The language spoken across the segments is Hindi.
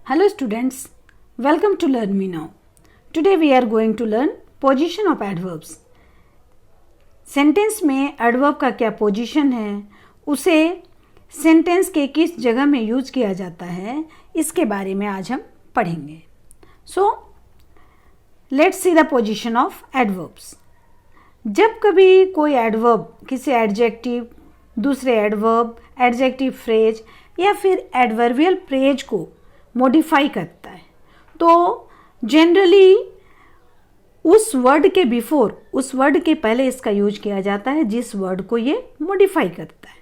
Hello students, welcome to Learn Me Now. Today we are going to learn position of adverbs. Sentence में एडवर्ब का क्या पोजीशन है, उसे सेंटेंस के किस जगह में यूज किया जाता है, इसके बारे में आज हम पढ़ेंगे. So let's see the position of adverbs. जब कभी कोई एडवर्ब किसी एडजेक्टिव, दूसरे एडवर्ब, एडजेक्टिव फ्रेज या फिर एडवर्बियल फ्रेज को मॉडिफाई करता है तो जनरली उस वर्ड के बिफोर, उस वर्ड के पहले इसका यूज किया जाता है जिस वर्ड को ये मॉडिफाई करता है.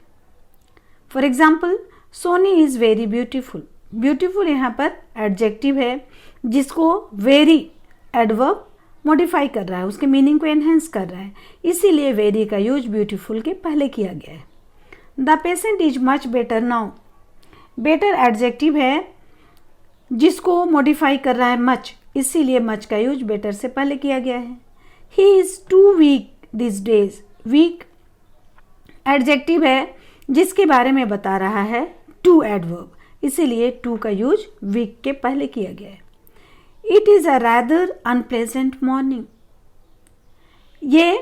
For example, Soni is very beautiful. Beautiful यहाँ पर एडजेक्टिव है जिसको वेरी एडवर्ब मॉडिफाई कर रहा है, उसके मीनिंग को एनहेंस कर रहा है, इसीलिए वेरी का यूज ब्यूटीफुल के पहले किया गया है. The patient is much better now. Better adjective है जिसको मॉडिफाई कर रहा है मच, इसीलिए मच का यूज बेटर से पहले किया गया है. He is too weak this days. Weak adjective है जिसके बारे में बता रहा है टू एडवर्ब, इसीलिए टू का यूज वीक के पहले किया गया है. It is a rather unpleasant morning. ये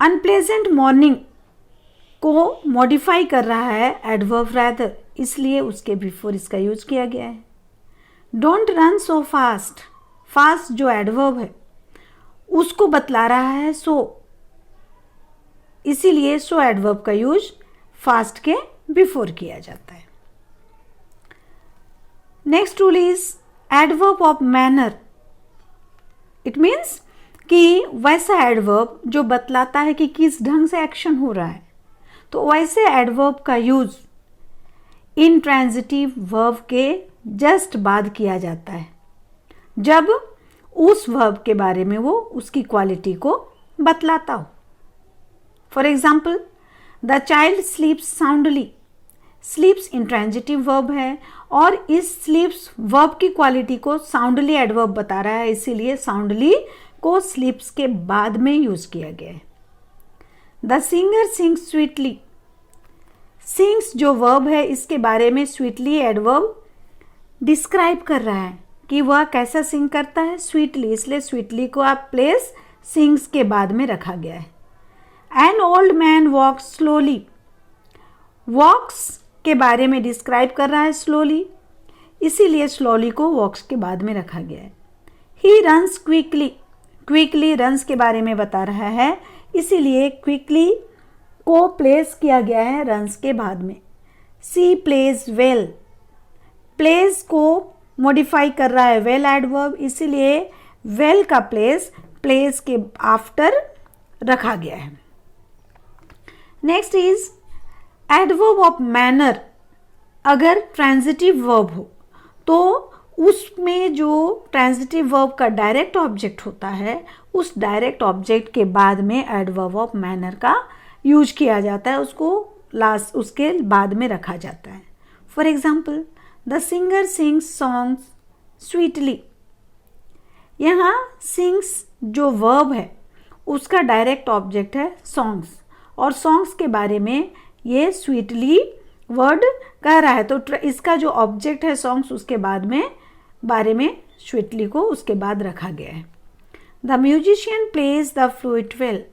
अनप्लेजेंट मॉर्निंग को मॉडिफाई कर रहा है एडवर्ब रैदर, इसलिए उसके बिफोर इसका यूज किया गया है. Don't run so fast. Fast जो एडवर्ब है उसको बतला रहा है सो, इसीलिए सो एडवर्ब का यूज फास्ट के बिफोर किया जाता है. Next rule is adverb of manner. It means कि वैसा एडवर्ब जो बतलाता है कि किस ढंग से एक्शन हो रहा है, तो वैसे एडवर्ब का यूज इंट्रांजिटिव वर्ब के जस्ट बाद किया जाता है जब उस वर्ब के बारे में वो उसकी क्वालिटी को बतलाता हो. For example, the child स्लीप्स soundly. स्लीप्स intransitive verb है और इस स्लीप्स वर्ब की क्वालिटी को साउंडली एडवर्ब बता रहा है, इसीलिए साउंडली को स्लीप्स के बाद में यूज किया गया है. The singer sings sweetly. Sings जो वर्ब है इसके बारे में स्वीटली एडवर्ब डिस्क्राइब कर रहा है कि वह कैसा सिंग करता है, स्वीटली, इसलिए स्वीटली को आप प्लेस सिंग्स के बाद में रखा गया है. An old man walks slowly. Walks के बारे में डिस्क्राइब कर रहा है स्लोली, इसीलिए स्लोली को वॉक्स के बाद में रखा गया है. He runs quickly. Quickly runs के बारे में बता रहा है, इसीलिए क्विकली को प्लेस किया गया है रन्स के बाद में. सी प्लेज वेल. प्लेस को मॉडिफाई कर रहा है वेल एडवर्ब, इसीलिए वेल का प्लेस के आफ्टर रखा गया है. Next is adverb of manner. अगर ट्रांजिटिव वर्ब हो तो उसमें जो ट्रांजिटिव वर्ब का डायरेक्ट ऑब्जेक्ट होता है, उस डायरेक्ट ऑब्जेक्ट के बाद में एडवर्ब ऑफ मैनर का यूज किया जाता है, उसके बाद में रखा जाता है. For example, the singer sings songs sweetly. यहाँ सिंग्स जो वर्ब है उसका डायरेक्ट ऑब्जेक्ट है सॉन्ग्स, और सॉन्ग्स के बारे में ये स्वीटली वर्ड कह रहा है, तो इसका जो ऑब्जेक्ट है सॉन्ग्स, उसके बाद में बारे में स्वीटली को उसके बाद रखा गया है. The musician plays the flute well.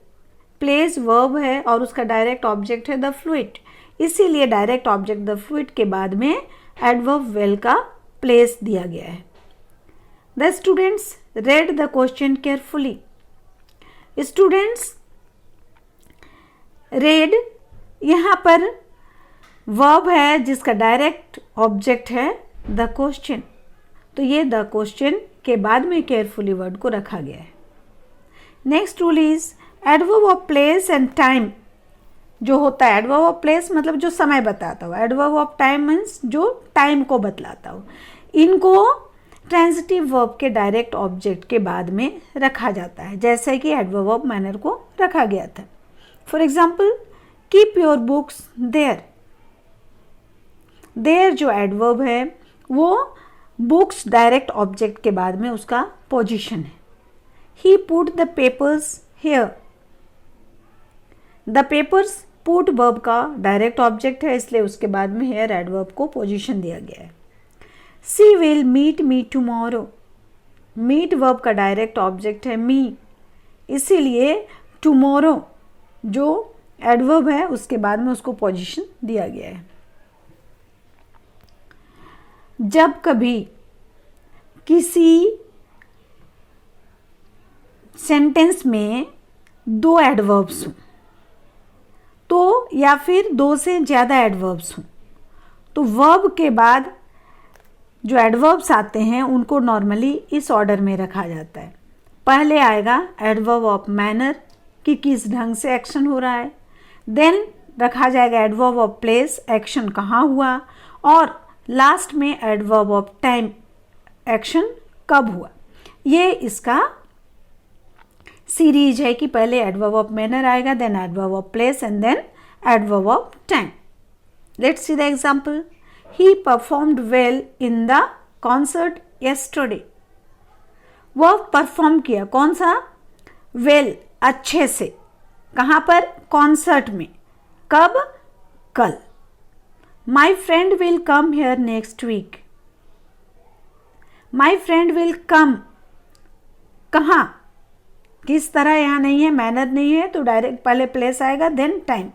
Plays verb है और उसका डायरेक्ट ऑब्जेक्ट है द फ्लूट, इसीलिए डायरेक्ट ऑब्जेक्ट द फ्लूट के बाद में एडवर्ब वेल का प्लेस दिया गया है. The students read the question carefully. Students red यहाँ पर वर्ब है जिसका डायरेक्ट ऑब्जेक्ट है द क्वेश्चन, तो ये द क्वेश्चन के बाद में केयरफुली वर्ड को रखा गया है. Next rule is adverb of place and time. जो होता है एडवर्ब ऑफ प्लेस मतलब जो समय बताता हो, एडवर्ब ऑफ टाइम मीन्स जो टाइम को बतलाता हो. इनको ट्रांजिटिव वर्ब के डायरेक्ट ऑब्जेक्ट के बाद में रखा जाता है, जैसे कि एडवर्ब ऑफ मैनर को रखा गया था. For example, keep your books there. There जो एडवर्ब है वो बुक्स डायरेक्ट ऑब्जेक्ट के बाद में उसका पोजीशन है. He put the papers here. The papers put verb का डायरेक्ट ऑब्जेक्ट है, इसलिए उसके बाद में हेयर एडवर्ब को पोजीशन दिया गया है. She will meet me tomorrow. Meet verb का डायरेक्ट ऑब्जेक्ट है मी, इसीलिए टुमारो जो एडवर्ब है उसके बाद में उसको पोजीशन दिया गया है। जब कभी किसी सेंटेंस में दो एडवर्ब्स हों तो, या फिर दो से ज़्यादा एडवर्ब्स हों, तो वर्ब के बाद जो एडवर्ब्स आते हैं उनको नॉर्मली इस ऑर्डर में रखा जाता है। पहले आएगा एडवर्ब ऑफ मैनर कि किस ढंग से एक्शन हो रहा है, देन रखा जाएगा एडवर्ब ऑफ प्लेस, एक्शन कहाँ हुआ, और लास्ट में एडवर्ब ऑफ टाइम, एक्शन कब हुआ। ये इसका सीरीज है कि पहले एडवर्ब ऑफ मैनर आएगा, then adverb of place and then adverb of time. Let's see the example. He performed well in the concert yesterday। वह परफॉर्म किया, कौन सा, वेल, अच्छे से, कहाँ पर, कॉन्सर्ट में, कब, कल। My friend will come here next week. My friend will come, कहाँ, किस तरह, यहाँ नहीं है, मैनर नहीं है, तो डायरेक्ट पहले प्लेस आएगा देन टाइम,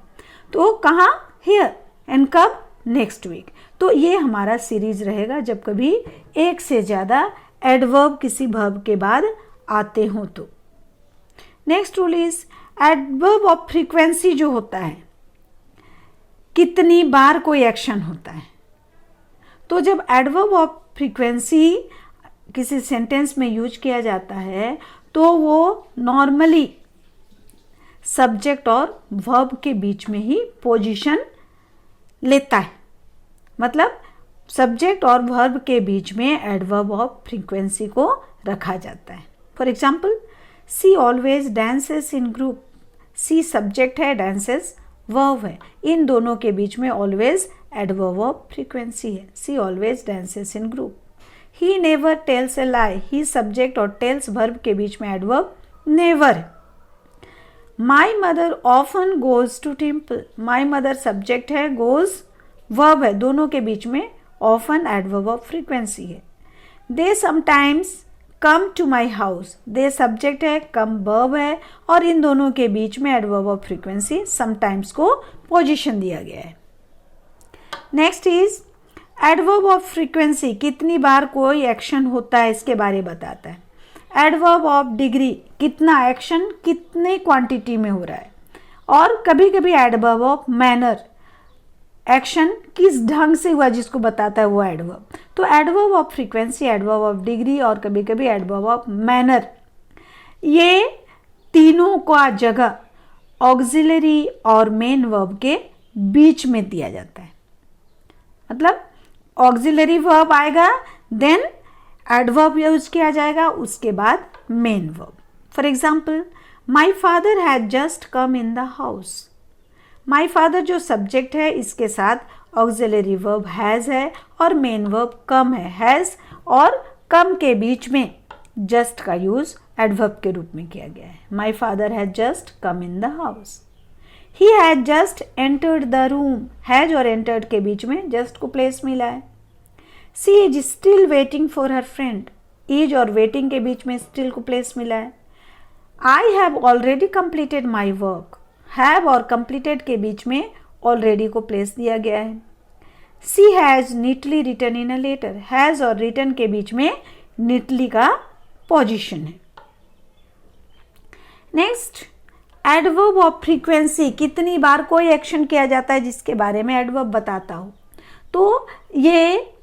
तो कहाँ, हियर, एंड कब, नेक्स्ट वीक। तो ये हमारा सीरीज रहेगा जब कभी एक से ज़्यादा एडवर्ब किसी वर्ब के बाद आते हों तो। Next rule is adverb of frequency जो होता है, कितनी बार कोई एक्शन होता है। तो जब एडवर्ब ऑफ फ्रीक्वेंसी किसी सेंटेंस में यूज किया जाता है तो वो नॉर्मली सब्जेक्ट और वर्ब के बीच में ही पोजीशन लेता है। मतलब सब्जेक्ट और वर्ब के बीच में एडवर्ब ऑफ फ्रीक्वेंसी को रखा जाता है। For example, she always dances in group. She subject है, डांसेस वर्ब है, इन दोनों के बीच में ऑलवेज एडवर्ब ऑफ फ्रीक्वेंसी है। She always dances in group. He never tells a lie. He subject और टेल्स वर्ब के बीच में adverb never. My mother often goes to temple. My mother subject है, गोज वर्ब है, दोनों के बीच में ऑफन एडवर्ब ऑफ फ्रीक्वेंसी है। They sometimes come to my house. They subject है, कम वर्ब है, और इन दोनों के बीच में एडवर्ब ऑफ फ्रीक्वेंसी समटाइम्स को पोजीशन दिया गया है। Next is adverb of frequency, कितनी बार कोई एक्शन होता है इसके बारे में बताता है। एडवर्ब ऑफ डिग्री, कितना एक्शन कितने क्वांटिटी में हो रहा है। और कभी कभी एडवर्ब ऑफ मैनर, एक्शन किस ढंग से हुआ जिसको बताता है वो एडवर्ब। तो adverb of frequency, adverb of degree और कभी कभी एडवर्ब ऑफ मैनर, ये तीनों का जगह ऑक्सिलरी और मेन वर्ब के बीच में दिया जाता है। मतलब ऑक्सिलरी वर्ब आएगा, देन एडवर्ब यूज किया जाएगा, उसके बाद main verb. For example, my father had just come in the house. My father जो सब्जेक्ट है इसके साथ ऑक्सिलरी वर्ब हैज़ है और मेन वर्ब कम है। हैज़ और कम के बीच में जस्ट का यूज एडवर्ब के रूप में किया गया है। My father had just come in the house. He had just entered the room. Has और एंटर्ड के बीच में जस्ट को प्लेस मिला है। She is still waiting for her friend. Is और वेटिंग के बीच में स्टिल को प्लेस मिला है। I have already completed my work. Have और कंप्लीटेड के बीच में ऑलरेडी को प्लेस दिया गया है। She has neatly written in a letter. Has और रिटन के बीच में नीटली का पोजीशन है। नेक्स्ट, एडवर्ब ऑफ फ्रीक्वेंसी, कितनी बार कोई एक्शन किया जाता है जिसके बारे में एडवर्ब बताता हो। तो ये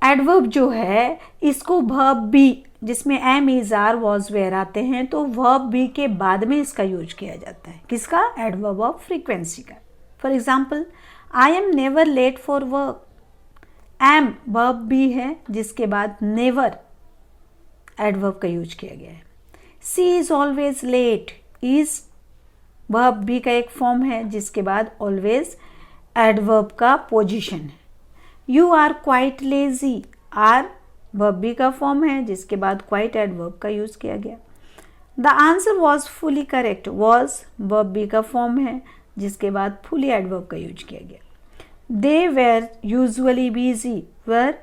एडवर्ब जो है इसको वर्ब बी, जिसमें am, is, are, was, were आते हैं, तो वर्ब बी के बाद में इसका यूज किया जाता है। किसका? एडवर्ब ऑफ फ्रीक्वेंसी का। For example, I am never late for work. Am verb be है जिसके बाद नेवर एडवर्ब का यूज किया गया है। She is always late. Is verb be का एक फॉर्म है जिसके बाद ऑलवेज एडवर्ब का पोजीशन है। You are quite lazy. Are verb be का फॉर्म है जिसके बाद क्वाइट एडवर्ब का यूज किया गया। The answer was fully correct. Was verb be का फॉर्म है जिसके बाद फुली एडवर्ब का यूज किया गया। They were usually busy, were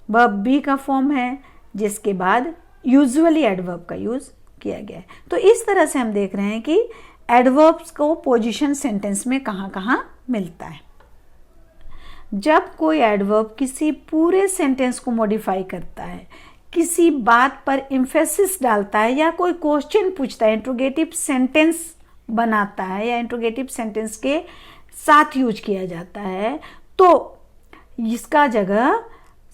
verb be का फॉर्म है जिसके बाद यूजुअली एडवर्ब का यूज किया गया है। तो इस तरह से हम देख रहे हैं कि एडवर्ब्स को पोजीशन सेंटेंस में कहाँ कहाँ मिलता है। जब कोई एडवर्ब किसी पूरे सेंटेंस को मॉडिफाई करता है, किसी बात पर एम्फेसिस डालता है या कोई क्वेश्चन पूछता है, इंट्रोगेटिव सेंटेंस बनाता है या इंट्रोगेटिव सेंटेंस के साथ यूज किया जाता है, तो इसका जगह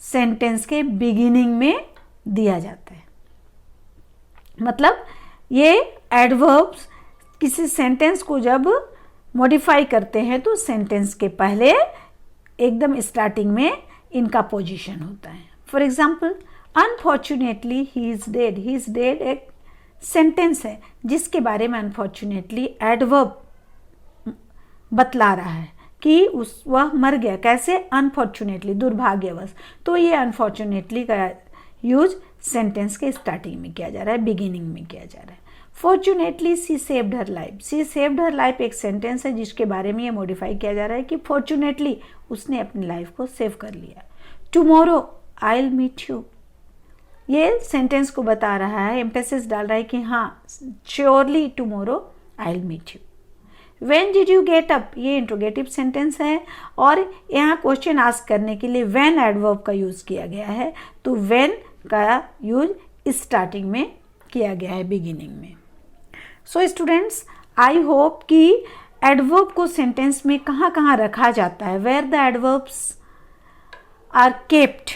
सेंटेंस के बिगिनिंग में दिया जाता है। मतलब ये एडवर्ब्स किसी सेंटेंस को जब मॉडिफाई करते हैं तो सेंटेंस के पहले एकदम स्टार्टिंग में इनका पोजीशन होता है। For example, unfortunately he is dead. He is dead एक सेंटेंस है जिसके बारे में अनफॉर्चुनेटली एडवर्ब बतला रहा है कि वह मर गया। कैसे? अनफॉर्चुनेटली, दुर्भाग्यवश। तो ये अनफॉर्चुनेटली का यूज सेंटेंस के स्टार्टिंग में किया जा रहा है, बिगिनिंग में किया जा रहा है। फॉर्चुनेटली सी सेव्ड हर लाइफ। सी सेव्ड हर लाइफ एक सेंटेंस है जिसके बारे में ये मॉडिफाई किया जा रहा है कि फॉर्चुनेटली उसने अपनी लाइफ को सेव कर लिया। Tomorrow I will meet you, ये सेंटेंस को बता रहा है, एम्फेसिस डाल रहा है कि हाँ surely tomorrow I will meet you. When did you get up, ये इंट्रोगेटिव सेंटेंस है और यहाँ क्वेश्चन आस्क करने के लिए when एडवर्ब का यूज किया गया है। तो when का यूज स्टार्टिंग में किया गया है, बिगिनिंग में। सो स्टूडेंट्स, आई होप कि एडवर्ब को सेंटेंस में कहाँ कहाँ रखा जाता है, where the adverbs are kept,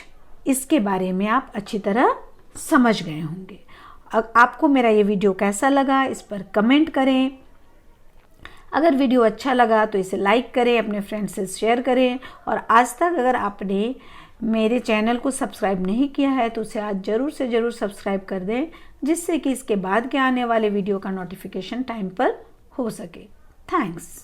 इसके बारे में आप अच्छी तरह समझ गए होंगे। आपको मेरा ये वीडियो कैसा लगा इस पर कमेंट करें। अगर वीडियो अच्छा लगा तो इसे लाइक करें, अपने फ्रेंड्स से शेयर करें और आज तक अगर आपने मेरे चैनल को सब्सक्राइब नहीं किया है तो उसे आज ज़रूर से ज़रूर सब्सक्राइब कर दें, जिससे कि इसके बाद के आने वाले वीडियो का नोटिफिकेशन टाइम पर हो सके। थैंक्स।